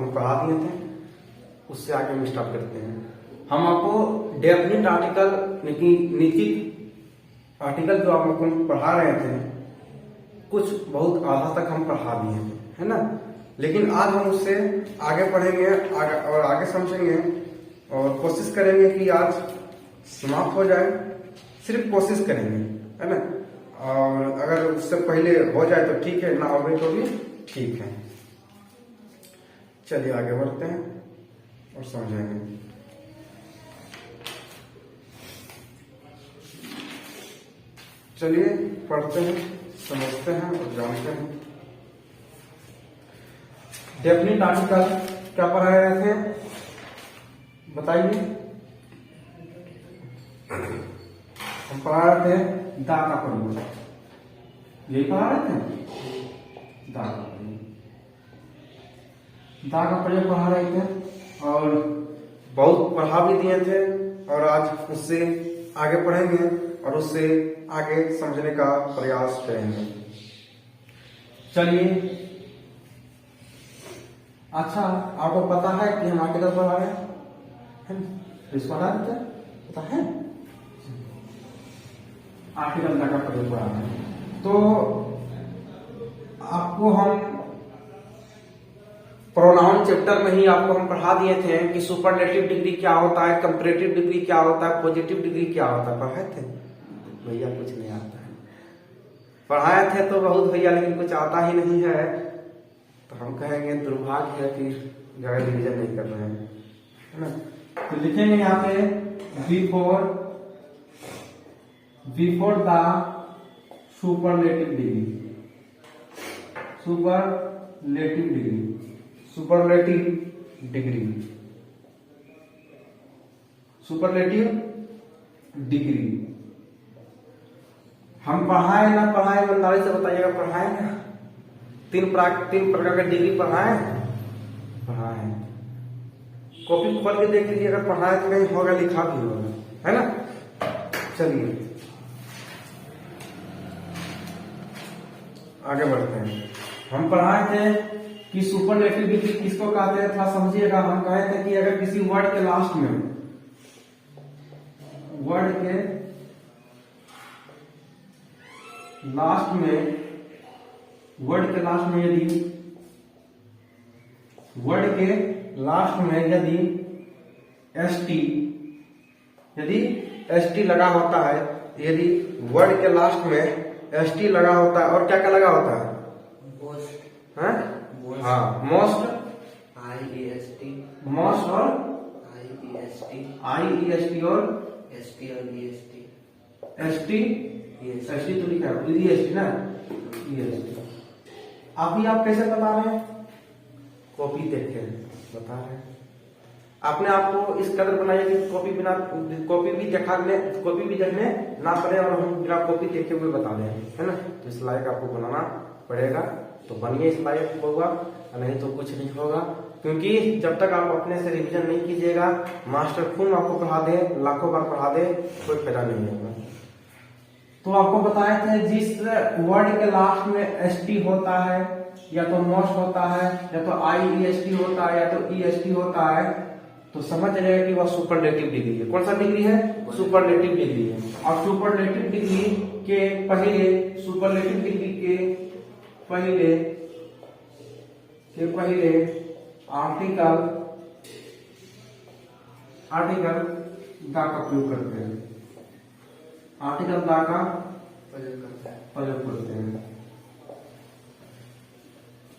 हम पढ़ा दिए थे, उससे आगे हम स्टार्ट करते हैं। हम आपको डेफिनेट आर्टिकल निश्चित आर्टिकल जो आपको पढ़ा रहे थे, कुछ बहुत आधा तक हम पढ़ा दिए थे, है ना। लेकिन आज हम उससे आगे पढ़ेंगे और आगे समझेंगे और कोशिश करेंगे कि आज समाप्त हो जाए। सिर्फ कोशिश करेंगे, है ना। और अगर उससे पहले हो जाए तो ठीक है, ना हो गई तो भी ठीक है। चलिए आगे बढ़ते हैं और समझेंगे। चलिए पढ़ते हैं, समझते हैं और जानते हैं। डेफिनेट आर्टिकल क्या पढ़ा रहे थे बताइए। हम पढ़ा रहे थे दा का प्रयोग, यही पढ़ा रहे थे। दा का प्रयोग पढ़ा रहे थे और बहुत पढ़ा भी दिए थे, और आज उससे आगे पढ़ेंगे और उससे आगे समझने का प्रयास करेंगे। चलिए, अच्छा आपको पता है कि हम आर्टिकल पढ़ा रहे हैं, इसको पता है आर्टिकल का प्रयोग पढ़ा रहे हैं। तो आपको हम प्रोनाउन चैप्टर में ही आपको हम पढ़ा दिए थे कि सुपरलेटिव डिग्री क्या होता है, कंपैरेटिव डिग्री क्या होता है, पॉजिटिव डिग्री क्या होता है। पढ़ाए थे भैया? कुछ नहीं आता है। पढ़ाए थे तो बहुत भैया, लेकिन कुछ आता ही नहीं है। तो हम कहेंगे दुर्भाग्य है कि ज्यादा रिवीजन नहीं कर रहे हैं, है ना। तो लिखेंगे यहाँ पे before the superlative degree, superlative degree हम पढ़ाए ना पढ़ाए, ईमानदारी से बताइएगा। पढ़ाए ना? तीन प्रकार का डिग्री पढ़ाए। कॉपी खोल के देख लीजिए, अगर पढ़ाए तो नहीं होगा, लिखा भी होगा, है ना। चलिए आगे बढ़ते हैं। हम पढ़ाए थे कि सुपरलेटिव डिग्री किसको कहते हैं, थोड़ा समझिएगा। हम कहे थे कि अगर किसी वर्ड के लास्ट में यदि एसटी लगा होता है, यदि वर्ड के लास्ट में एसटी लगा होता है, और क्या क्या लगा होता है? मोस्ट, मोस्ट और IEST और ST तो लिखा है, EST ना, EST। अभी आप कैसे बता रहे हैं? कॉपी देखे बता रहे हैं। आपने आपको इस कदर बनाया कि कॉपी भी देखने ना पड़े और हम बिना कॉपी देखे हुए बता दें, है ना। तो इस लायक आपको बनाना पड़ेगा, तो बनिए इस लायक होगा, नहीं तो कुछ नहीं होगा। क्योंकि जब तक आप अपने से रिवीजन नहीं कीजिएगा, मास्टर खूब आपको पढ़ा दे, लाखों बार पढ़ा दे, कोई फायदा नहीं होगा। तो आपको बताए थे जिस वर्ड के लास्ट में ST होता है, या तो मोस्ट होता है, या तो IEST होता है, या तो EST होता है, तो समझ जाएगा कि वह सुपरलेटिव डिग्री है। कौन सा डिग्री है? सुपरलेटिव डिग्री है। और सुपरलेटिव डिग्री के पहले आर्टिकल दा का प्रयोग करते हैं। आर्टिकल दा का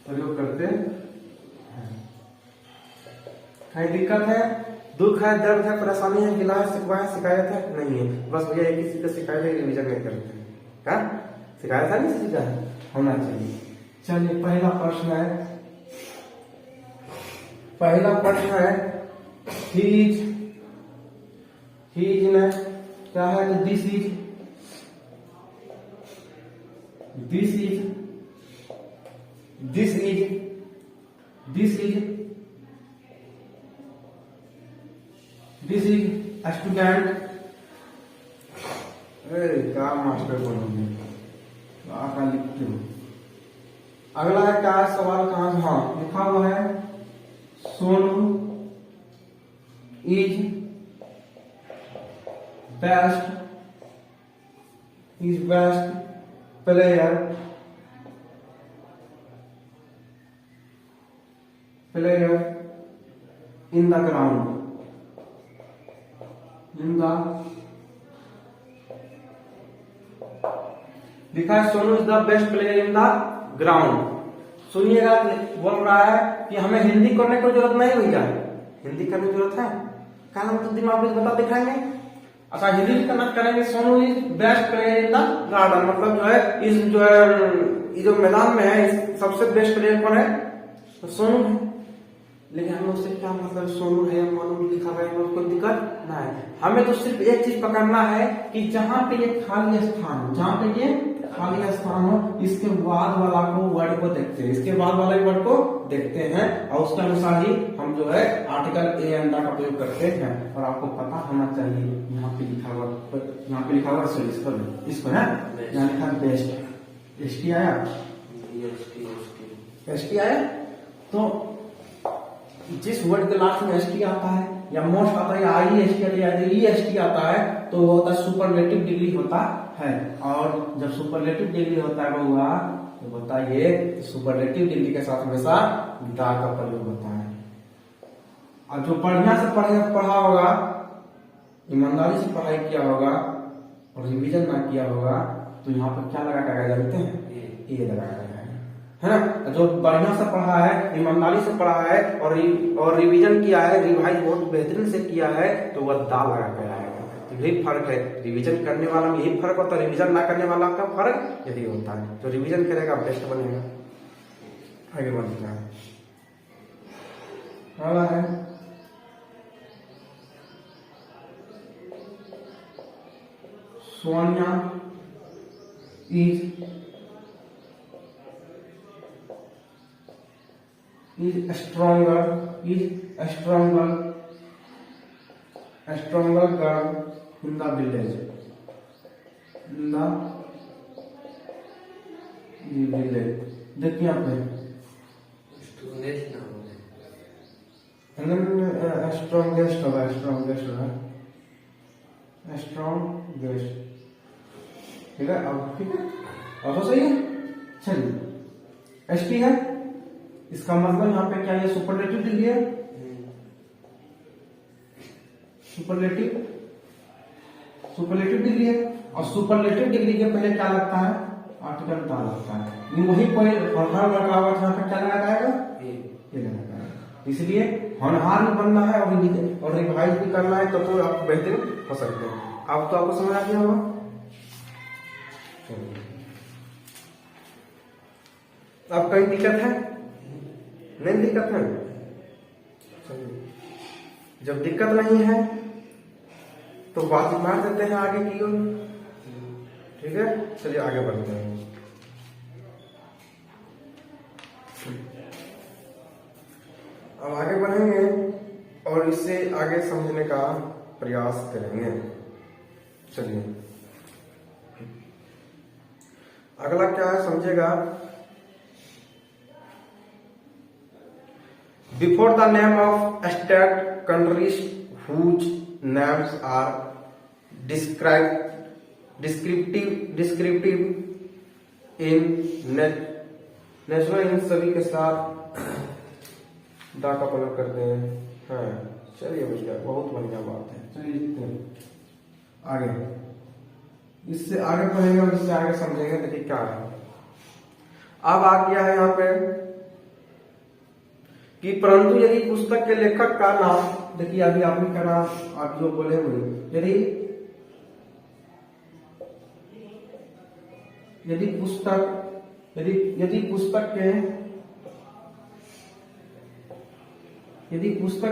प्रयोग करते हैं। कहीं दिक्कत है, दुख है, दर्द है, परेशानी है, गिला है, शिकवा है, शिकायत है? नहीं है। बस भैया एक किसी का शिकायत है, रिवीजन नहीं करते हैं। क्या शिकायत है? नहीं सीखा है, होना चाहिए। चलिए पहला प्रश्न है हीज में क्या है? तो दिस इज स्टूडेंट। क्या मास्टर बनोगे, क्या लिखते हो? अगला है क्या सवाल, कहां? हाँ लिखा हुआ है Sonu is best player in the ground लिखा है Sonu is the best player in the ground. सुनिएगा, बोल रहा है कि हमें हिंदी करने की जरूरत नहीं भैया, हिंदी करने की जरूरत है, क्या नाम तो दिमाग में बता दिखाएंगे। अच्छा, हिंदी में कनेक्ट करेंगे, Sonu is best player in the garden, मतलब जो है इस जो मैदान में है सबसे बेस्ट प्लेयर कौन है, तो सोनू है। लेकिन हमें उससे क्या मतलब, सोनू है मोनू लिखा हुआ है, कोई दिक्कत ना है। हमें तो सिर्फ एक चीज पकड़ना है कि जहां पे ये खाली स्थान हो, इसके बाद वाला को वर्ड को देखते हैं, इसके बाद वाले वर्ड को देखते हैं और उसके अनुसार ही हम जो है आर्टिकल ए एंड द का प्रयोग करते हैं। और आपको पता होना चाहिए यहाँ पे लिखा हुआ सॉरी इसको है यहाँ लिखा बेस्ट, एस टी आया। तो जिस वर्ड के लास्ट में एसटी आता है या मोस्ट आता है या आई आता है तो वो होता है सुपरलेटिव डिग्री होता है। और जब सुपरलेटिव डिग्री होता है हुआ तो बताइए सुपरलेटिव डिग्री के साथ हमेशा दा का प्रयोग होता है। और जो बढ़िया से पढ़ा होगा, ईमानदारी से पढ़ाई किया होगा और रिवीजन ना किया होगा तो यहाँ पर क्या लगा कर जानते हैं, ये लगा कर है ना। जो बढ़िया से पढ़ा है, ईमानदारी से पढ़ा है और रिवीजन किया है, रिवाइज बहुत बेहतरीन से किया है तो वह दाल लगा कर आएगा। तो यही फर्क है, रिवीजन करने वाला में यही फर्क होता है, रिवीजन ना करने वाला का फर्क यही होता है। जो रिवीजन करेगा बेस्ट बनेगा। आगे बढ़ते हैं, है Sonia is stronger girl in the village. देखिए यहाँ पे स्ट्रॉन्गेस्ट होगा, ठीक है। अब ठीक है, अब तो सही है। चलिए एसटी है, इसका मतलब यहाँ पे क्या है, सुपरलेटिव डिग्री है, सुपरलेटिव डिग्री है। और सुपरलेटिव डिग्री के पहले क्या लगता है, आर्टिकल दा लगता है। वही कोई होनहार लगा हुआ था, क्या लगा जाएगा, ये लगा जाएगा। इसलिए होनहार भी बनना है और रिवाइज भी करना है तो आप बेहतरीन हो सकते हैं। अब तो आपको समझ आ गया होगा। अब कहीं दिक्कत है, नहीं दिक्कत है। जब दिक्कत नहीं है तो बात मार देते हैं आगे की ओर, ठीक है। चलिए आगे बढ़ते हैं। अब आगे बढ़ेंगे और इससे आगे समझने का प्रयास करेंगे। चलिए अगला क्या है समझेगा। Before the name of state countries whose names are descriptive in national इन सभी के साथ दा का प्रयोग करते हैं। हाँ चलिए भैया, बहुत बढ़िया बात है। चलिए आगे, इससे आगे पढ़ेंगे और इससे आगे समझेंगे। देखिए क्या है, अब आ गया है यहाँ पे कि परंतु यदि पुस्तक के लेखक का नाम, देखिए अभी आपने का नाम आप जो बोले हुए, यदि पुस्तक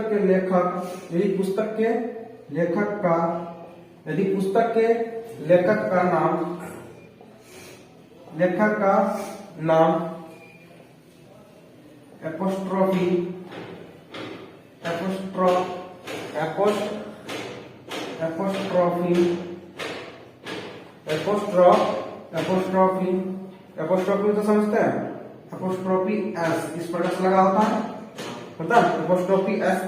के लेखक का नाम एपोस्ट्रोफी तो समझते हैं, एपोस्ट्रोफी एस इस पर एस लगा होता है, मतलब एपोस्ट्रोफी एस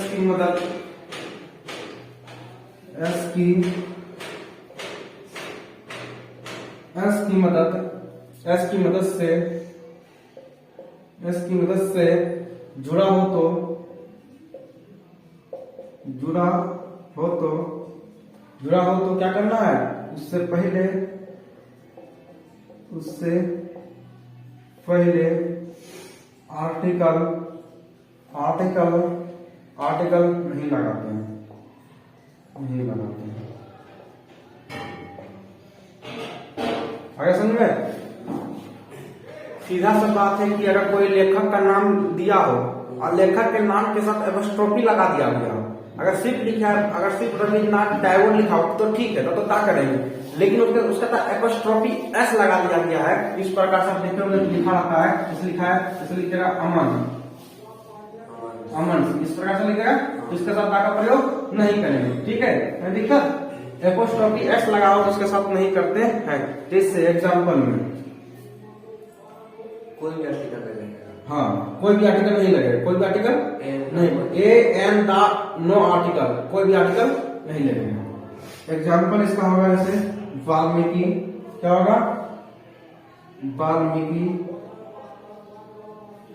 की मदद से जुड़ा हो तो क्या करना है, उससे पहले आर्टिकल नहीं लगाते हैं। आगे समझ में? सीधा सा बात है कि अगर कोई लेखक का नाम दिया हो और लेखक के नाम के साथ एपोस्ट्रोफी लगा दिया गया हो, अगर सिर्फ लिखा है, अगर सिर्फ रविन्द्रनाथ टैगोर लिखा हो तो ठीक है, तो क्या करेंगे, लेकिन उसका एपोस्ट्रोफी एस लगा दिया गया है। इस प्रकार से देखते हुए लिखा रहता है, इसे लिखेगा अमन, इस प्रकार से लिखेगा, तो इसके साथ दा का प्रयोग नहीं करेंगे, ठीक है। दिक्कत एपोस्ट्रोफी एस लगाओ तो उसके साथ नहीं करते हैं। जैसे एग्जाम्पल में कोई भी आर्टिकल लगेगा, हाँ कोई भी आर्टिकल नहीं लगेगा, कोई भी आर्टिकल नहीं, ए एन दा नो आर्टिकल, कोई भी आर्टिकल नहीं लगेगा। एग्जाम्पल इसका होगा जैसे वाल्मीकि, क्या होगा,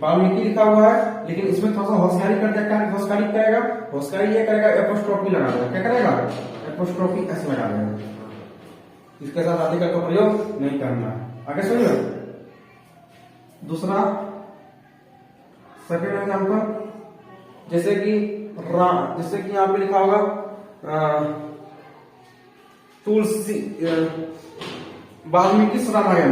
वाल्मीकि लिखा हुआ है, लेकिन इसमें थोड़ा सा होशियारी कर देगा। होशियारी ये करेगा एपोस्ट्रोफी लगा देगा, क्या करेगा, एपोस्ट्रोफी एस लगा देगा, इसके साथ आर्टिकल का प्रयोग नहीं करना। आगे सुनिए दूसरा सेकेंड एग्जाम्पल, जैसे कि यहाँ पे लिखा होगा तुलसी, वाल्मीकि रामायण,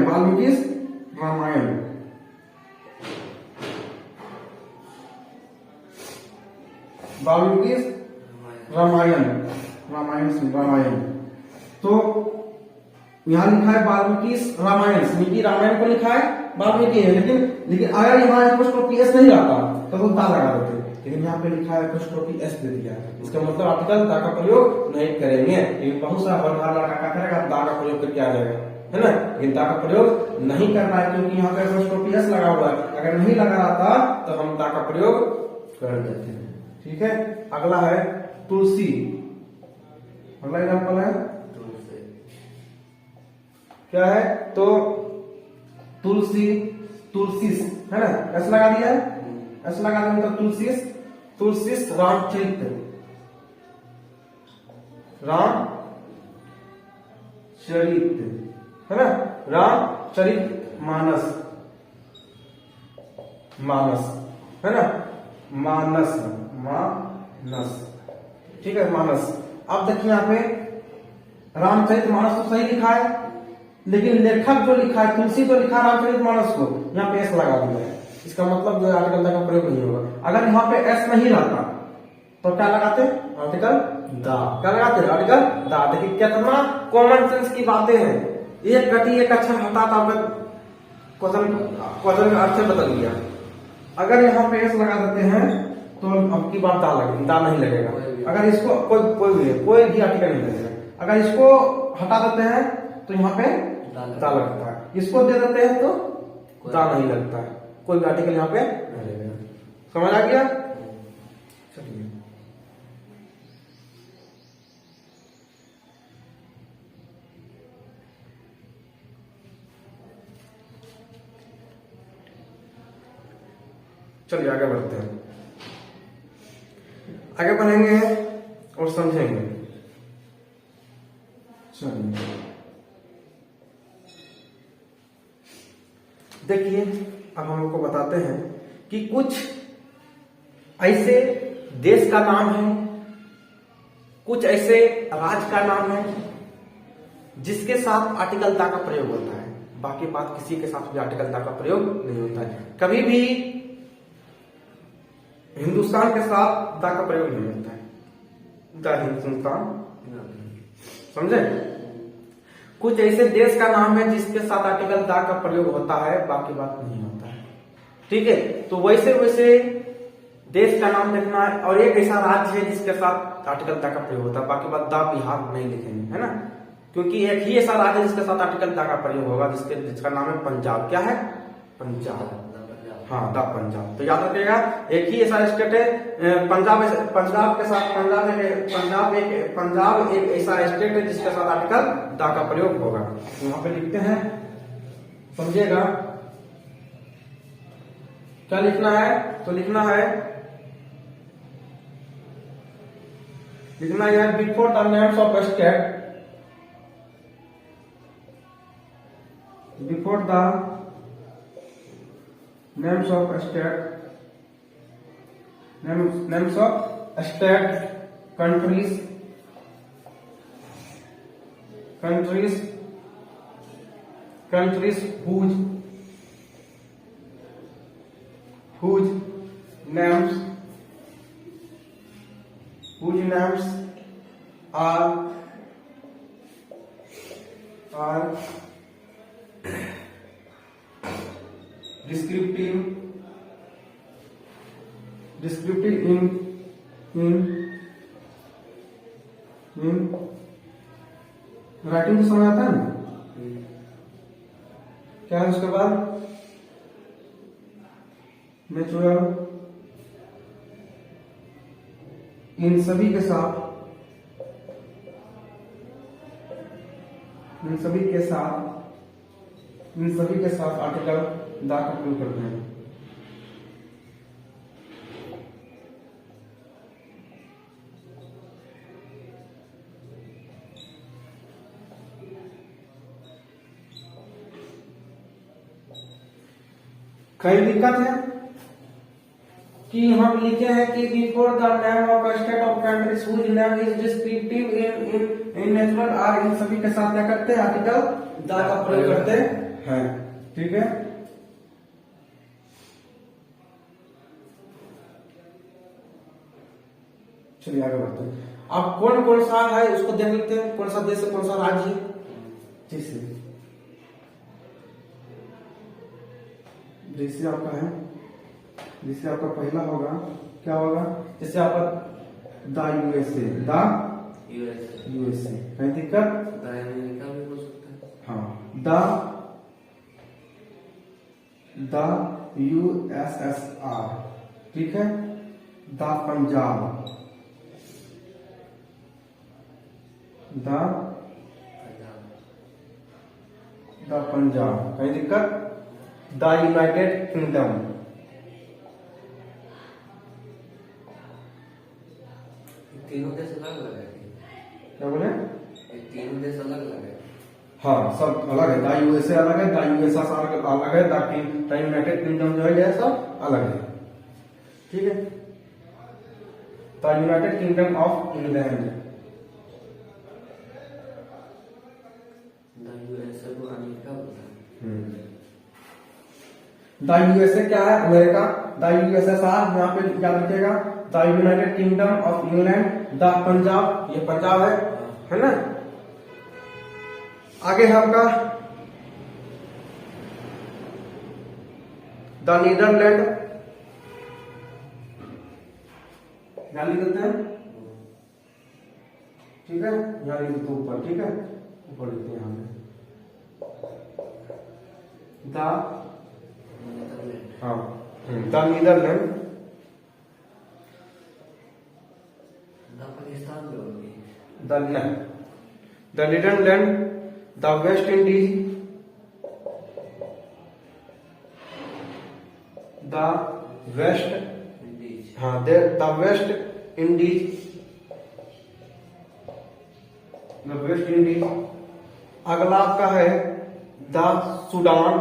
तो यहाँ लिखा है वाल्मीकि रामायण को लिखा है वाल्मीकि है, लेकिन अगर यहाँ एपोस्ट्रोफी एस नहीं आता तो वो दा लगा देते, लेकिन यहाँ पे लिखा है एपोस्ट्रोफी एस दे दिया है, इसका मतलब आर्टिकल दा का प्रयोग नहीं करेंगे। लेकिन बहुत सारा बंधार लड़का क्या करेगा, दा का प्रयोग करके आ जाएगा, है ना, लेकिन दा का प्रयोग नहीं करना है क्योंकि यहाँ पे एपोस्ट्रोफी एस लगा हुआ है। अगर नहीं लगा रहता तो हम दा का प्रयोग कर देते हैं, ठीक है। अगला है तुलसी, अगला एग्जाम्पल है क्या है, तो तुलसी है ना, ऐसा लगा दिया है, ऐसा लगा दिया मतलब तुलसी रामचरित है ना, रामचरित मानस है ना, मानस, ठीक है, मानस। अब देखिए यहाँ पे रामचरित मानस तो सही लिखा है, लेकिन लेखक जो लिखा है तुलसी तो लिखा रामचरित मानस को, यहाँ पे एस लगा दिया है, इसका मतलब जो आर्टिकल का प्रयोग नहीं होगा। अगर यहाँ पे एस नहीं रहता तो क्या लगाते, आर्टिकल दा, क्या लगाते, आर्टिकल दा। देखिए कितना कॉमन सेंस की बातें हैं, एक घटी एक अक्षर हटाता क्वेश्चन का अक्षर बदल गया। अगर यहाँ पे एस लगा देते हैं तो अब की बात दा लगेगी, दा नहीं लगेगा। अगर इसको कोई भी आर्टिकल नहीं लगेगा। अगर इसको हटा देते हैं तो यहाँ पे दा लगता है, इसको दे देते हैं तो दा नहीं लगता है, कोई भी आर्टिकल यहाँ पे नहीं लगेगा। समझ आ गया? चलिए आगे बढ़ते हैं, आगे बढ़ेंगे और समझेंगे। चलिए देखिए, अब हम लोग को बताते हैं कि कुछ ऐसे देश का नाम है, कुछ ऐसे राज्य का नाम है जिसके साथ आर्टिकल दा का प्रयोग होता है, बाकी बात किसी के साथ भी आर्टिकल दा का प्रयोग नहीं होता है। कभी भी हिंदुस्तान के साथ दा का प्रयोग नहीं होता है, द हिंदुस्तान, समझे। कुछ ऐसे देश का नाम है जिसके साथ आर्टिकल दा का प्रयोग होता है, बाकी बात नहीं होता है, ठीक है। तो वैसे वैसे देश का नाम देखना है, और एक ऐसा राज्य है जिसके साथ आर्टिकल दा का प्रयोग होता है, बाकी बात दा बिहार नहीं लिखेंगे, है ना, क्योंकि एक ही ऐसा राज्य जिसके साथ आर्टिकल द का प्रयोग होगा जिसका नाम है पंजाब। क्या है? पंजाब। हाँ, द पंजाब। तो याद रखिएगा, एक ही ऐसा स्टेट है पंजाब के साथ पंजाब एक ऐसा स्टेट है जिसके साथ आर्टिकल द का प्रयोग होगा। यहाँ पे लिखते हैं, समझिएगा क्या लिखना है। तो लिखना है before the names of state, before the names of state countries whose names are descriptive in writing तो समझ आता है ना? क्या है उसके बाद? नेचुरल, इन सभी के साथ आर्टिकल द का प्रयोग करते हैं। कई दिक्कत है कि हम लिखे हैं कि before the name of state of countries whose name is descriptive in natural are, इन सभी के साथ क्या करते हैं? आर्टिकल द का प्रयोग करते हैं। ठीक है, चलिए आगे बढ़ते हैं। अब कौन कौन सा है उसको देख लेते हैं, कौन सा देश है, कौन सा राज्य है। जैसे आपका है, जैसे आपका पहला होगा, क्या होगा? जैसे आपका द यूएसए, कहीं दिक्कत? अमेरिका भी हो सकता है। हाँ, द यूएसएसआर, ठीक है। द पंजाब, द पंजाब, कहीं दिक्कत? द यूनाइटेड किंगडम, तीनों देश अलग अलग है। क्या बोले? तीनों देश अलग अलग है। हाँ, सब अलग है। द यूएसए अलग है, द यूएसएसआर अलग है, द यूनाइटेड किंगडम जो है सब अलग है। ठीक है, the United kingdom of England, USA को अमेरिका बोलता है। द यूएसए क्या है? अमेरिका। द यूएसएसआर यहाँ पे याद रखिएगा, the United kingdom of England. The Punjab, ये पंजाब है ना। आगे है आपका द नीदरलैंड, यहाँ लिख देते हैं, ठीक है। यहाँ लिख देते ऊपर, ठीक है, ऊपर लिखते हैं यहाँ पे द नीदरलैंड। पाकिस्तान में होगी। The Netherland, the West Indies, the West Indies, हाँ, the West Indies, the West Indies. अगला आपका है द सूडान,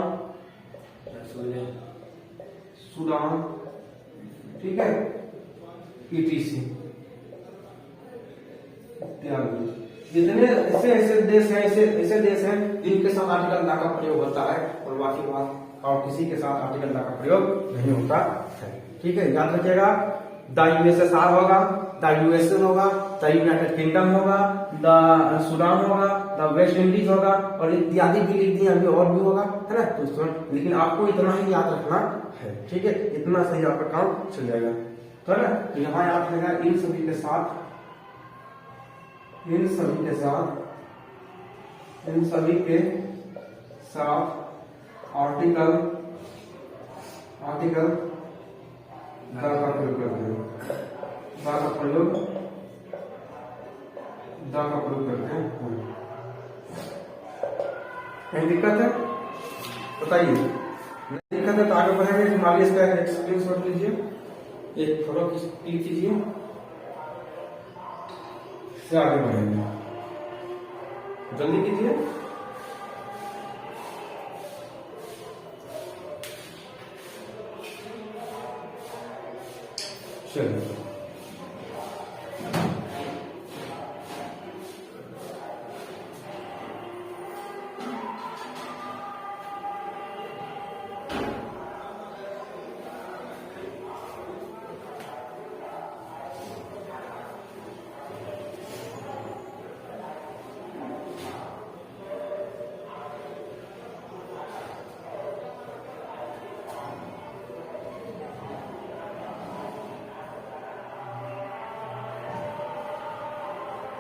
सूडान, ठीक है, ईटीसी इत्यादि। जितने ऐसे देश हैं, ऐसे देश हैं जिनके साथ आर्टिकल द का प्रयोग होता है और बाकी बात और किसी के साथ आर्टिकल द का प्रयोग नहीं होता है। ठीक है, याद रखिएगा, द यूएसएसआर होगा, द यूएसए होगा, द यूनाइटेड किंगडम होगा, द सूडान होगा, द वेस्ट इंडीज होगा और इत्यादि भी लिख दिए, अभी और भी होगा, है ना। तो लेकिन आपको इतना ही याद रखना है, ठीक है, इतना सही आपका काम चल जाएगा। तो है ना, तो यहाँ याद रखना, इन सभी के साथ इन सभी के साथ आर्टिकल द का प्रयोग करते हैं। द का प्रयोग करते हैं। कहीं दिक्कत है बताइए, नहीं दिक्कत है तो आगे बढ़ेंगे। हिमालय का एक स्क्रीनशॉट लीजिए, एक फोटो क्लिक कीजिए, से आगे बढ़ेंगे। जल्दी कीजिए। चलिए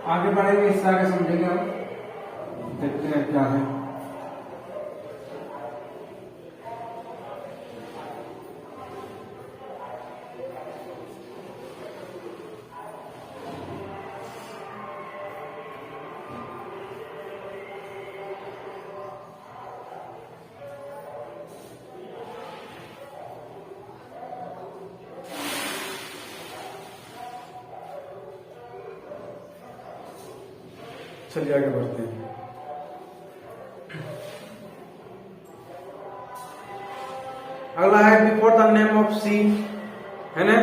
आगे बढ़ेंगे, इससे आगे समझेंगे हम। देखते हैं क्या है। चलिए आगे बढ़ते हैं। अगला है before the name of sea, है ना।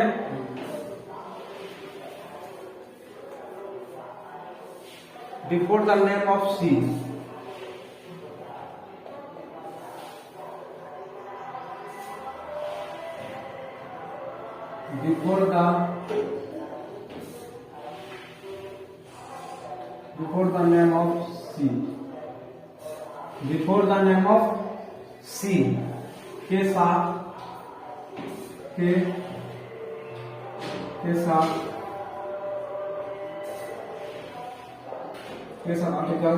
Before the name of sea, before the name of sea, before the name of sea के साथ आर्टिकल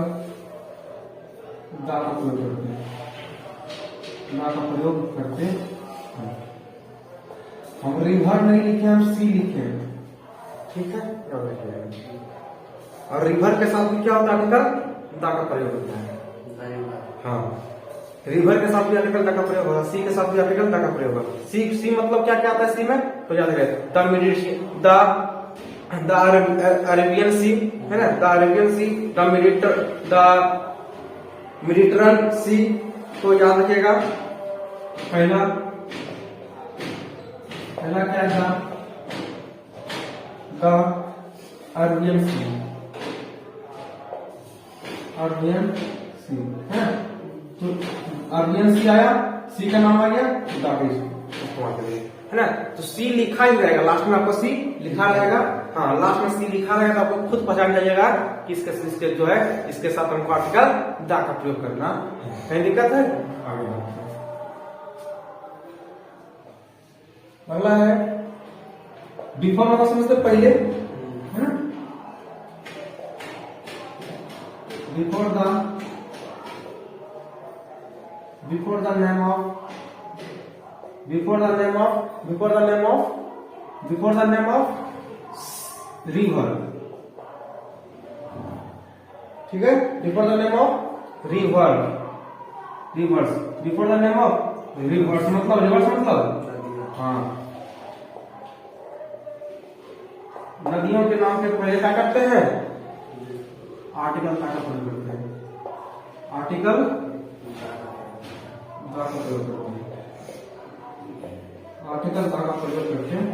दा का प्रयोग करते हैं। हम रिवर नहीं लिखे, हम सी लिखे हैं, ठीक है। और रिवर के साथ भी क्या होता है, आर्टिकल दा का प्रयोग होता है। हाँ, रिवर के साथ भी आर्टिकल दा का प्रयोग होगा, सी के साथ भी आर्टिकल दा का प्रयोग होगा। सी मतलब क्या क्या आता है सी में, तो याद रखें द अरेबियन सी, है ना, the Arabian sea, the Mediterranean sea. तो याद रखिएगा, पहला क्या था, the Arabian sea, Arabian sea है। तो अरेबियन सी आया, सी का नाम आ गया, है ना। तो सी लिखा ही रहेगा, लास्ट में आपको सी लिखा रहेगा। हाँ, लास्ट में सी लिखा रहेगा तो आपको खुद पहचान जाइएगा कि इसके जो है इसके साथ हमको आर्टिकल दा का प्रयोग करना है। कहीं दिक्कत है? आगे अगला है बिफोर, मतलब समझते पहले, है ना। Before the name of river, ठीक है। Before the name of reverse, before the name of reverse मतलब हाँ, नदियों के नाम के पहले क्या करते हैं, आर्टिकल का प्रयोग करते हैं। आर्टिकल दा का प्रयोग करते हैं, आर्टिकल दा का प्रयोग करते हैं,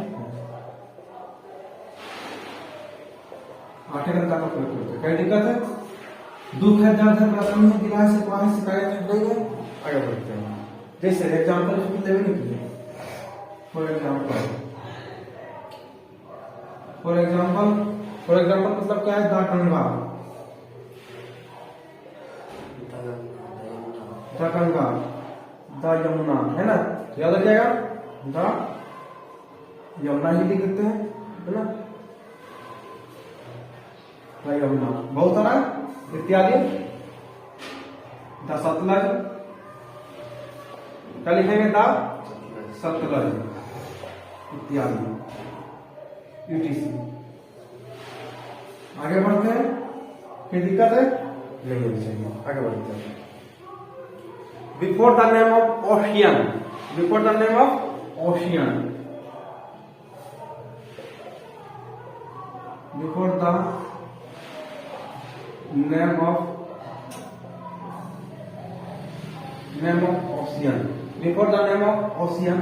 आर्टिकल दा का प्रयोग करते हैं। क्या दिक्कत है? दुख है, दर्द है, परेशानी है, गिला है, शिकवा है, शिकायत है, नहीं है। आगे बढ़ते हैं। जैसे एग्जाम्पल लेवे नहीं किए, फॉर एग्जाम्पल मतलब क्या है, द गंगा, द यमुना, है ना। याद रखिएगा, द यमुना ही लिखते हैं, है ना, द यमुना, बहुत सारा इत्यादि। द सतलज, क्या लिखेंगे? द सतलज इत्यादि यूटीसी। आगे बढ़ते हैं, कोई दिक्कत है? नहीं होनी चाहिए। आगे बढ़ते हैं। Before the name of ocean, before the name of ocean, before the name of ocean, before the name of ocean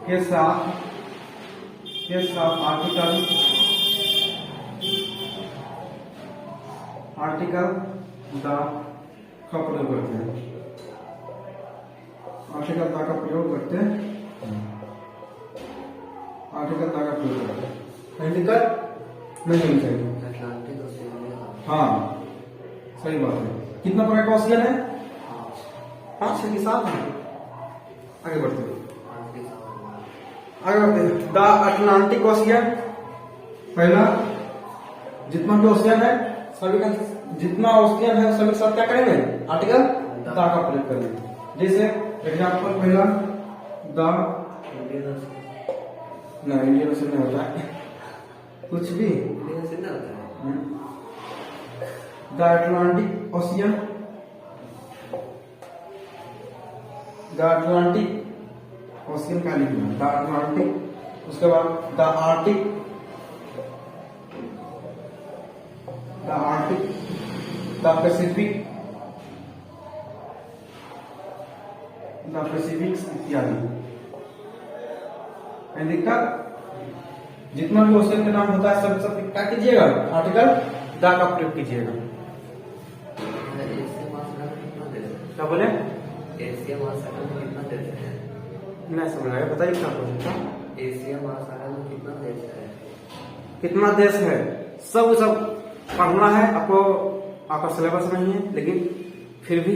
के साथ आर्टिकल द का प्रयोग करते हैं, आर्टिकल द का प्रयोग करते हैं, आर्टिकल द का प्रयोग करते हैं। कहीं दिक्कत नहीं होनी चाहिए। Atlantic Australia. हाँ सही बात है। कितना प्रकार का ऑक्सीजन है? 5 है कि 7 है? आगे बढ़ते हैं, आगे बढ़ते हैं। द अटलांटिक ओशियन, पहला जितना भी ओशियन है सभी का, जितना ओशियन है सभी साथ क्या करेंगे? आर्टिकल द का प्रयोग करेंगे। जैसे एग्जाम्पल पहला द इंडियन ओशियन नहीं होता है कुछ भी, the Atlantic ocean, the Atlantic ocean का लिखना, द अटलांटिक, उसके बाद the Arctic, the Arctic, the Pacific, the Pacific इत्यादि। दिक्कत? जितना भी ओशियन का नाम होता है सब क्या कीजिएगा? आर्टिकल द का प्रयोग कीजिएगा। क्या बोले? एशिया महासागर में कितना देश है? नहीं समझ आया, बताइए क्या बोलता? एशिया महासागर में कितना देश है? कितना देश है? सब पढ़ना है आपको, आपका सिलेबस नहीं है, लेकिन फिर भी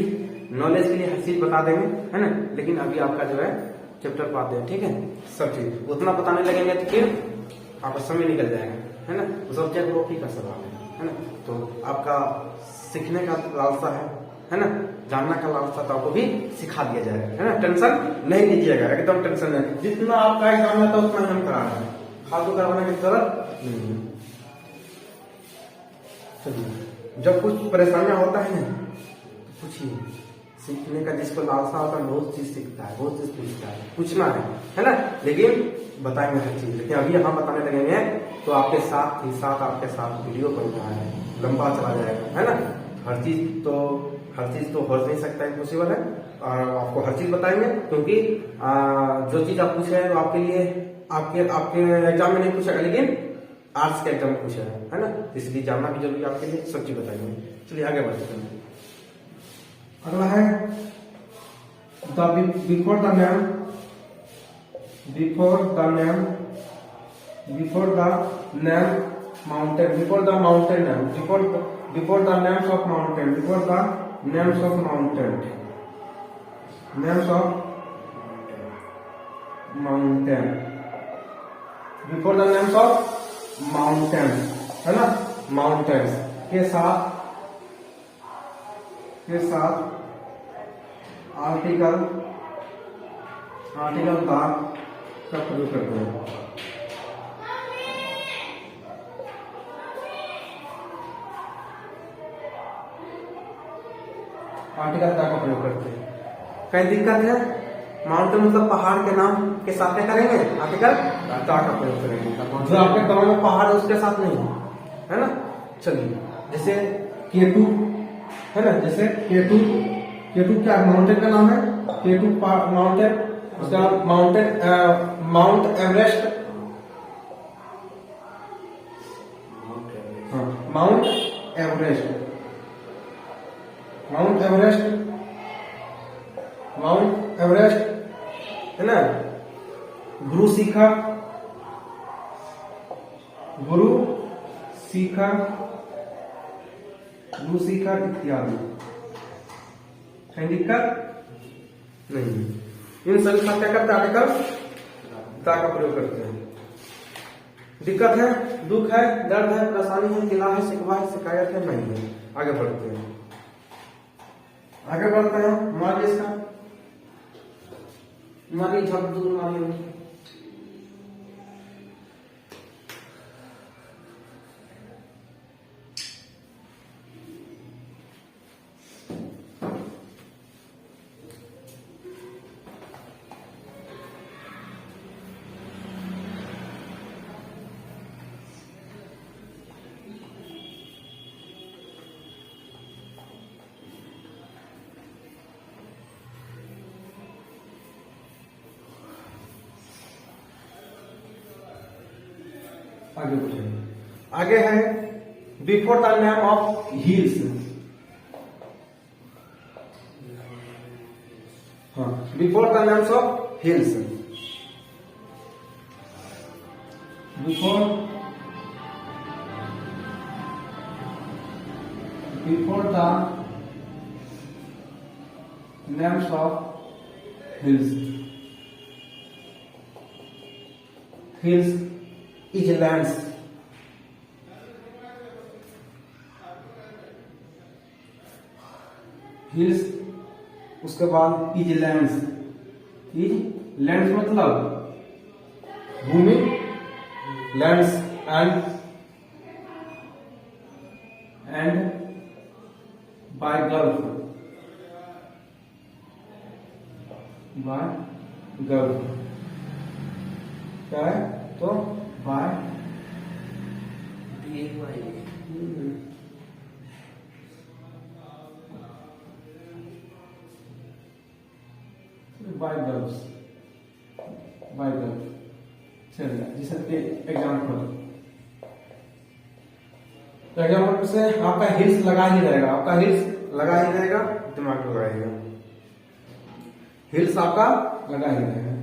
नॉलेज के लिए हर चीज बता देंगे, है ना। लेकिन अभी आपका जो है चैप्टर पाते हैं, ठीक है, सब चीज उतना बताने लगेंगे तो फिर आपका समय निकल जाएगा, है ना। वो सब चेक रोकी का सवाल है ना। तो आपका सीखने का लालसा है ना, जानना का लालसा, तो आपको भी सिखा दिया जाएगा, है ना। टेंशन नहीं लीजिएगा, एकदम टेंशन नहीं। जितना आपका एग्जाम है तो उतना हम करा रहे हैं, फालतू करवाने की जरूरत नहीं है। चलिए, जब कुछ परेशानियां होता है ना तो पूछिए, सीखने का जिसको लालसा होता है बहुत चीज सीखता है, बहुत चीज पूछता है, पूछना है ना। लेकिन बताएंगे हर चीज, लेकिन अभी यहाँ बताने लगेंगे तो आपके साथ ही साथ आपके साथ वीडियो बन रहा है, लंबा चला जाएगा, है ना। हर चीज तो हो नहीं सकता है, पॉसिबल है। और आपको हर चीज बताएंगे, क्योंकि जो चीज आप पूछ रहे हैं वो आपके लिए आपके एग्जाम में नहीं पूछेगा, लेकिन आर्ट्स के एग्जाम में पूछा है ना। इसलिए जानना भी जरूरी आपके लिए, सब चीज बताएंगे। चलिए आगे बढ़ते हैं। अगला है before the name mountain, before the mountain name, before the names of mountain, before the names of mountain, names of mountain, before the names of mountain, है ना। माउंटेन्स के साथ आर्टिकल द का प्रयोग करते हैं। आर्टिकल द का प्रयोग करते हैं। कहीं दिक्कत है? माउंटेन मतलब पहाड़ के नाम के साथ क्या करेंगे? आर्टिकल द का प्रयोग करेंगे। जो आपके गांव में पहाड़ है उसके साथ नहीं है ना। चलिए, जैसे केटू है ना, जैसे केटू क्या माउंटेन का नाम है? केटू माउंटेन, उसका माउंट एवरेस्ट, माउंट एवरेस्ट है ना। गुरु शिखर इत्यादि। कहीं दिक्कत नहीं, इन सभी का क्या करते हैं? आर्टिकल द का प्रयोग करते हैं। दिक्कत है, दुख है, दर्द है, परेशानी है, गिला है, शिकवा है, शिकायत है, नहीं है। आगे बढ़ते हैं, आगे बढ़ते हैं, मारिए इसका, मारिए झप दूर मारिए। आगे बढ़िए, आगे है before the name of hills. हाँ, before the names of hills, before the names of hills, hills islands, hills उसके बाद इज लैंड्स, इज लैंड्स मतलब भूमि, lands and bay gulf, bay gulf क्या है तो bay bay gulf, bay gulf. चलिए जैसे कि एग्जाम्पल, तो एग्जाम्पल से आपका हिल्स लगा ही रहेगा, आपका हिल्स लगा ही रहेगा, दिमाग लगाइएगा, हिल्स आपका लगा ही रहेगा।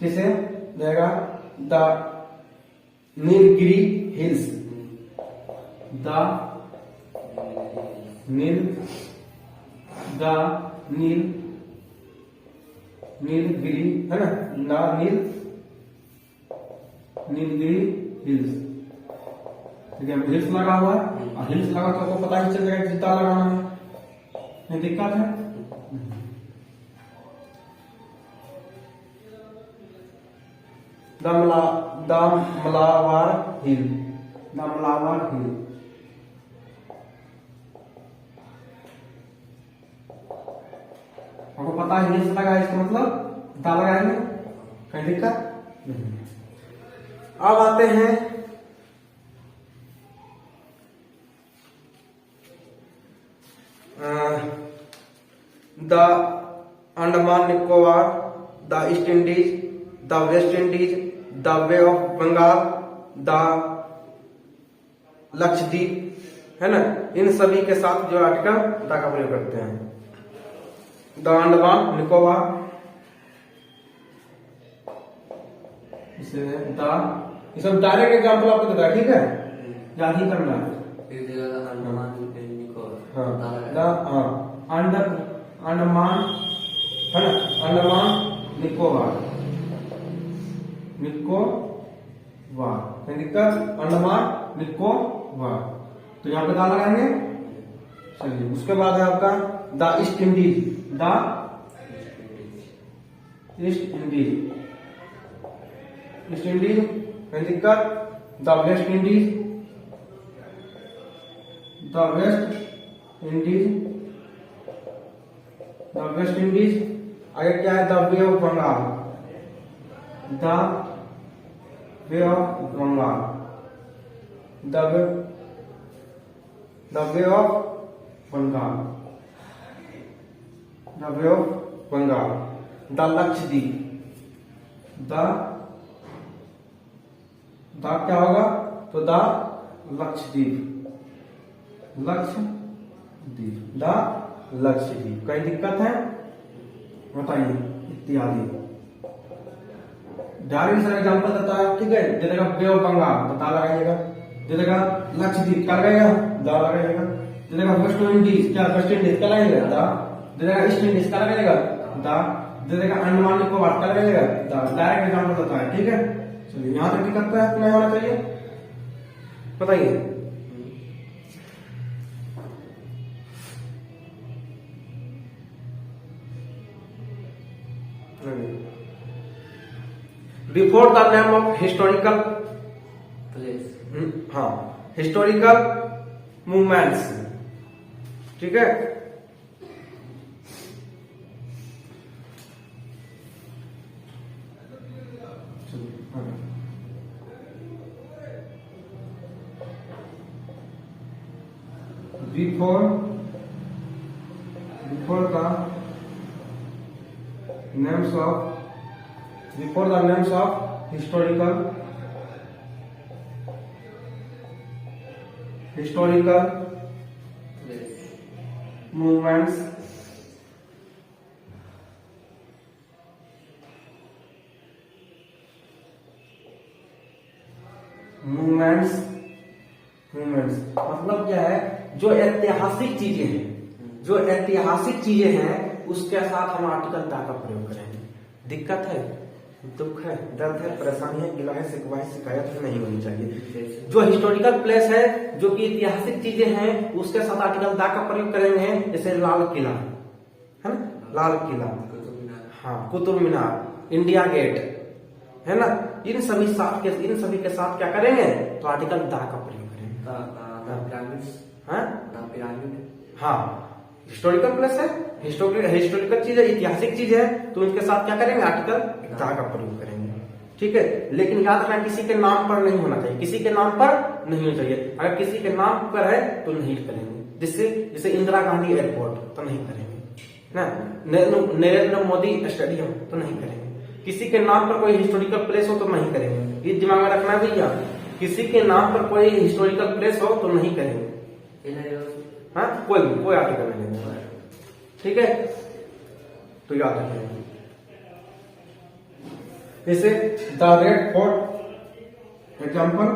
जैसे रहेगा the Nilgiri hills, the Nilgiri है ना, नीलगिरी हिल्स। ठीक है, हिल्स लगा हुआ है, और हिल्स लगा तो आपको पता ही चल जाएगा जितना लगाना है, नहीं दिक्कत है। दमलावार हिल, दमलावार हिल, आपको पता है हिल्स लगा, इसका मतलब दा लगाएंगे, कहीं दिक्कत नहीं। अब आते हैं the Andaman Nicobar, the East Indies, the West Indies, the Bay of Bengal, the Lakshadweep है ना, इन सभी के साथ जो आर्टिकल द का प्रयोग करते हैं। द अंडमान निकोबार, इसे द, ये सब डायरेक्ट एग्जाम्पल आपको देता है, ठीक है, याद ही करना है। अंडमान है ना, अंडमान निकोबार, निकोबार, कहीं दिक्कत, अंडमान निकोबार, तो यहाँ पे दा लगाएंगे। चलिए उसके बाद है आपका the East Indies, the East Indies, East Indies कहीं दिक्कत, the West Indies, the West Indies, the West Indies. आगे क्या है, the Bay of Bengal, the Bay of Bengal, the Bay of Bengal, the Bay of Bengal. The Lakshadweep, the क्या होगा तो the Lakshadweep, Lakshadweep, the Lakshadweep. कहीं दिक्कत है बताइए, इत्यादि डायरेक्ट सर एग्जांपल देता है, ठीक है, दे देगा बे ऑफ बंगाल तो दा लगाइएगा, दे देगा लक्षद्वीप क्या लगाएगा, दा लगाइएगा, दे देगा वेस्ट इंडीज, क्या वेस्ट इंडीज क्या लगाइएगा, दा, दे देगा ईस्ट इंडीज क्या लगाइएगा, दा, दे देगा अंडमान निकोबार क्या लगाइएगा, दा। डायरेक्ट एग्जांपल देता है, ठीक है। चलिए यहाँ तक दिक्कत है नहीं होना चाहिए, बताइए। Before the name of historical, place. हाँ, हिस्टोरिकल मूवमेंट्स, ठीक है। Before the names of historical place. movements मतलब क्या है, जो ऐतिहासिक चीजें हैं उसके साथ हम आर्टिकल दा का प्रयोग करेंगे। दिक्कत है, दुख है, दर्द है, परेशानी है, गिला है, शिकवा है, शिकायत है, नहीं होनी चाहिए। जो हिस्टोरिकल प्लेस है, जो कि ऐतिहासिक चीजें हैं, उसके साथ आर्टिकल दा का प्रयोग करेंगे। जैसे लाल किला है ना, लाल किला, हाँ, कुतुब मीनार, इंडिया गेट, है ना, इन सभी के साथ क्या करेंगे, तो आर्टिकल दा का प्रयोग करेंगे। हाँ, हिस्टोरिकल प्लेस है, हिस्टोरिकल चीज है, ऐतिहासिक चीज है, तो उनके साथ क्या करेंगे, आर्टिकल दा का प्रयोग करेंगे, ठीक है। लेकिन याद रखना, किसी के नाम पर नहीं होना चाहिए, किसी के नाम पर नहीं होना चाहिए। अगर किसी के नाम पर है तो नहीं करेंगे। जैसे इंदिरा गांधी एयरपोर्ट तो नहीं करेंगे ना, नरेंद्र मोदी स्टेडियम तो नहीं करेंगे। किसी के नाम पर कोई हिस्टोरिकल प्लेस हो तो नहीं करेंगे, ये दिमाग में रखना भैया। किसी के नाम पर कोई हिस्टोरिकल प्लेस हो तो नहीं करेंगे, हाँ, कोई आर्टिकल नहीं लेंगे, ठीक है। तो याद रखेंगे। जैसे the red fort, example,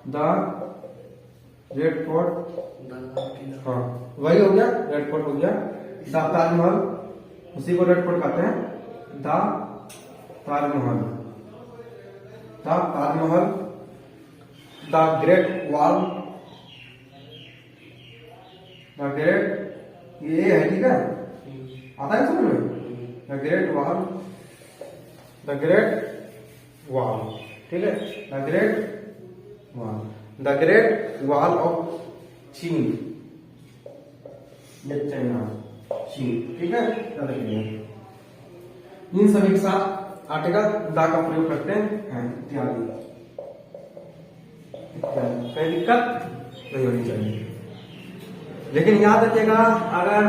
the red fort, हाँ, वही हो गया, रेड फोर्ट हो गया। द ताजमहल, उसी को रेड फोर्ट कहते हैं, the Taj Mahal, the Taj Mahal. The great wall, the great, ये है, ठीक है, आता है समझ में। The great wall, the great wall, ठीक है, the great wall, the great wall of चीन, ये चाइना, चीन, ठीक है। इन सभी के साथ आर्टिकल दा का प्रयोग करते हैं इत्यादि। कोई दिक्कत नहीं होनी चाहिए। लेकिन याद रखिएगा, अगर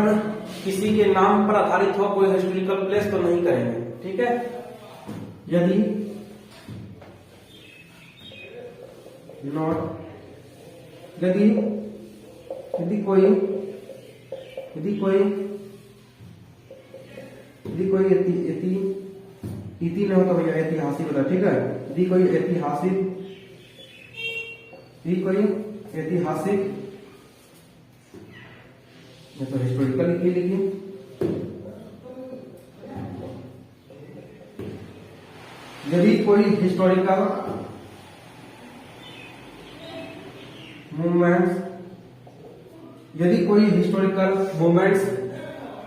किसी के नाम पर आधारित हो कोई हिस्टोरिकल प्लेस तो नहीं करेंगे, ठीक है। यदि कोई इति नहीं हो तो भैया ऐतिहासिक होता है, ठीक है। यदि कोई ऐतिहासिक, ये तो हिस्टोरिकल लिखिए, यदि कोई हिस्टोरिकल मूवमेंट्स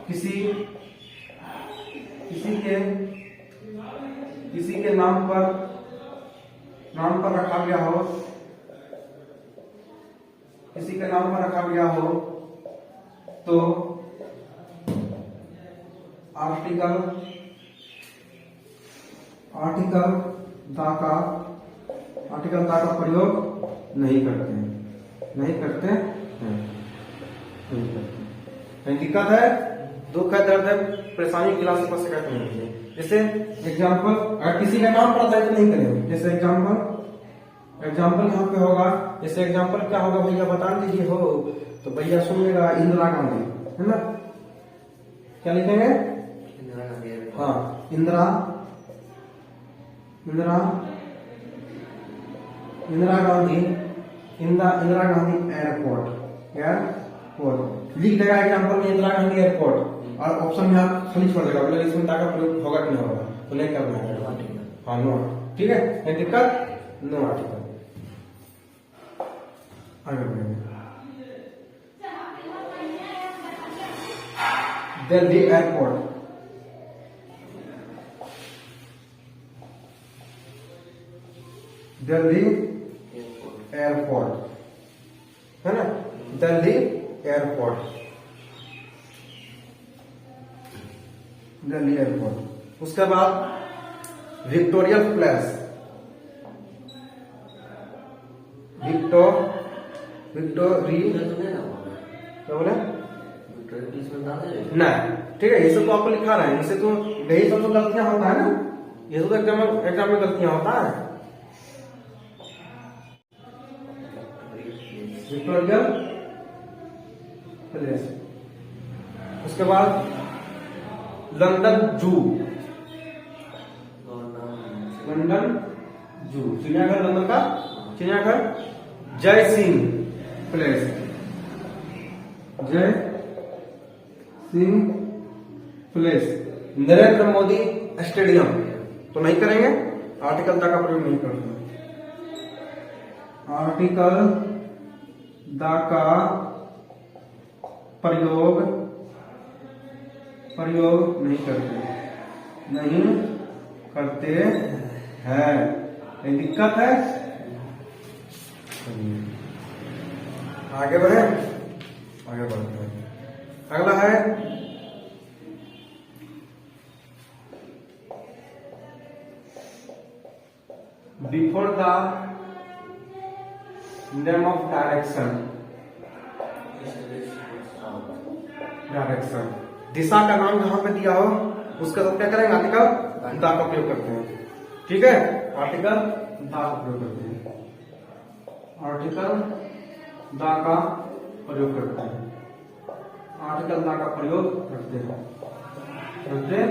किसी के नाम पर रखा गया हो, किसी के नाम पर रखा गया हो, तो आर्टिकल दा का प्रयोग नहीं करते हैं। दिक्कत है, दुख है, दर्द है, परेशानी, क्लास पर शिकायत नहीं होनी चाहिए। जैसे एग्जाम्पल, अगर किसी का नाम पर आता है तो नहीं करेंगे। जैसे एग्जाम्पल यहाँ पे होगा, जैसे एग्जाम्पल क्या होगा भैया बता दीजिए हो, तो भैया सुनिएगा, इंदिरा गांधी, है ना, क्या लिखेंगे, हाँ, इंदिरा गांधी एयरपोर्ट लिख देगा एग्जाम्पल में, इंदिरा गांधी एयरपोर्ट, और ऑप्शन में आप खाली छोड़ देगा, बोले इसमें का प्रयोग होगा कि नहीं होगा, तो नहीं करना है, हाँ, नो, ठीक है, दिक्कत, no article. Delhi airport, Delhi airport. Airport, है ना, दिल्ली एयरपोर्ट, दिल्ली एयरपोर्ट। उसके बाद विक्टोरिया प्लेस, विक्टोरी, क्या बोले नहीं, ठीक है, ये सब तो आपको लिखा रहा है, इसे तो यही सब तो गलतियां होता है ना, ये तो एग्जाम में गलतियां होता है। Victoria place. उसके बाद लंदन जू, लंदन जू, चिड़ियाघर, लंदन का चिड़ियाघर। जय सिंह प्लेस, जय सिंह प्लेस। नरेंद्र मोदी स्टेडियम, तो नहीं करेंगे, आर्टिकल द का प्रयोग नहीं करेंगे, आर्टिकल द का प्रयोग नहीं करते हैं। ये दिक्कत है। आगे बढ़े, आगे बढ़ते हैं। अगला है before the name of direction, direction, दिशा का नाम जहां पे दिया हो उसका सब क्या करेंगे, आर्टिकल द का प्रयोग करते हैं। ठीक है, आर्टिकल द का प्रयोग करते हैं, आर्टिकल द का प्रयोग करते हैं, आर्टिकल द का प्रयोग करते हैं।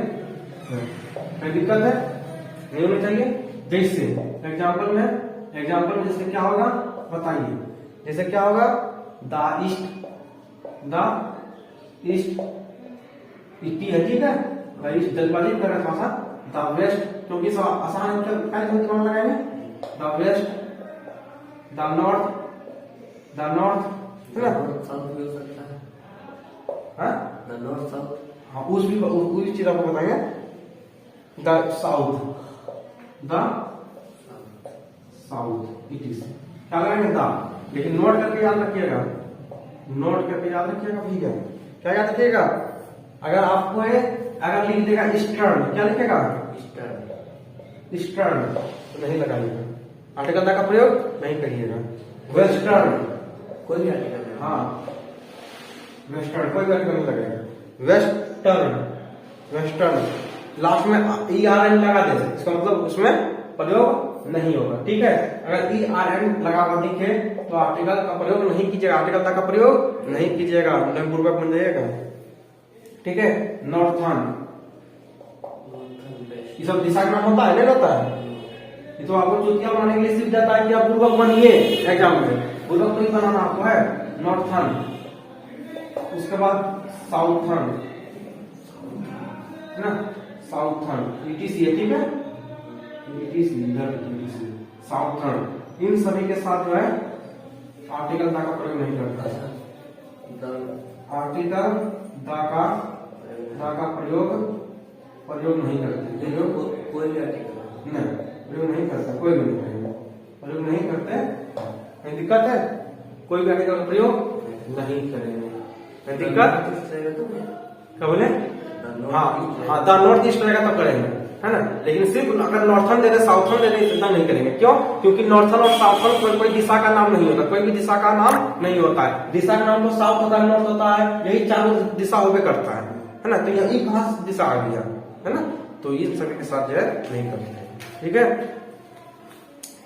कोई दिक्कत है, नहीं होनी चाहिए। जैसे एग्जाम्पल में जैसे क्या होगा बताइए, जैसे क्या होगा, द ईस्ट इटी है, ठीक है, द ईस्ट जल्दबाजी कर रहा था, द वेस्ट, क्योंकि सब आसान क्या लगाएंगे, द वेस्ट, द नॉर्थ, है ना, साउथ भी हो सकता है, हाँ द नॉर्थ साउथ, हाँ उस चीज आपको बताएंगे, द साउथ, इट इज, क्या लगाएंगे द, लेकिन नोट करके याद रखिएगा, भैया, क्या याद रखिएगा, अगर आपको अगर लिख देगा ईस्टर्न, क्या लिखेगा, ईस्टर्न, तो नहीं लगाइएगा, आर्टिकल द का प्रयोग नहीं करिएगा। वेस्टर्न, कोई भी आर्टिकल, हाँ वेस्टर्न, कोई आर्टिकल नहीं लगेगा। वेस्टर्न लास्ट में ERN लगा दे, इसका मतलब उसमें प्रयोग नहीं होगा। ठीक है, अगर ERN लगा हुआ दिखे तो आर्टिकल का प्रयोग नहीं कीजिएगा, आर्टिकल दा का प्रयोग नहीं कीजिएगा, पूर्वक बन जाइएगा। ठीक है, नॉर्थन, ये सब दिशा का नाम होता है, नहीं होता है, ये तो आपको चुतिया बनाने के लिए सिर्फ जाता है कि आप पूर्वक बनिए एग्जाम में, पूर्वक तो ही बनाना आपको है। नॉर्थन, उसके बाद साउथर्न, है ना, साउथर्न, ETC है, ठीक है, ETC, साउथर्न, इन सभी के साथ जो है आर्टिकल दा का प्रयोग नहीं करता है, आर्टिकल दा का प्रयोग नहीं करते, कोई भी आर्टिकल नहीं प्रयोग नहीं करता, कोई भी नहीं करेंगे, प्रयोग नहीं करते। कोई दिक्कत है, कोई भी आर्टिकल का प्रयोग नहीं करेंगे, कोई दिक्कत, क्या बोले, हाँ द नॉर्थ ईस्ट रहेगा तब करेंगे, है ना, लेकिन सिर्फ अगर नॉर्थन दे दे, साउथर्न दे दे, इतना नहीं करेंगे। क्यों, क्योंकि नॉर्थन और साउथर्न कोई दिशा का नाम नहीं होता, कोई भी दिशा का नाम नहीं होता है, दिशा का नाम तो साउथ होता है, नॉर्थ होता है, यही चारों दिशा होवे करता है ना, तो यही कहाँ से दिशा आ गया, है ना, तो इन सभी के साथ जो है नहीं करते हैं। ठीक है,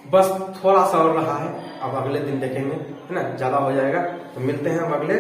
बस थोड़ा सा और रहा है, अब अगले दिन देखेंगे, है ना, ज्यादा हो जाएगा, तो मिलते हैं हम अगले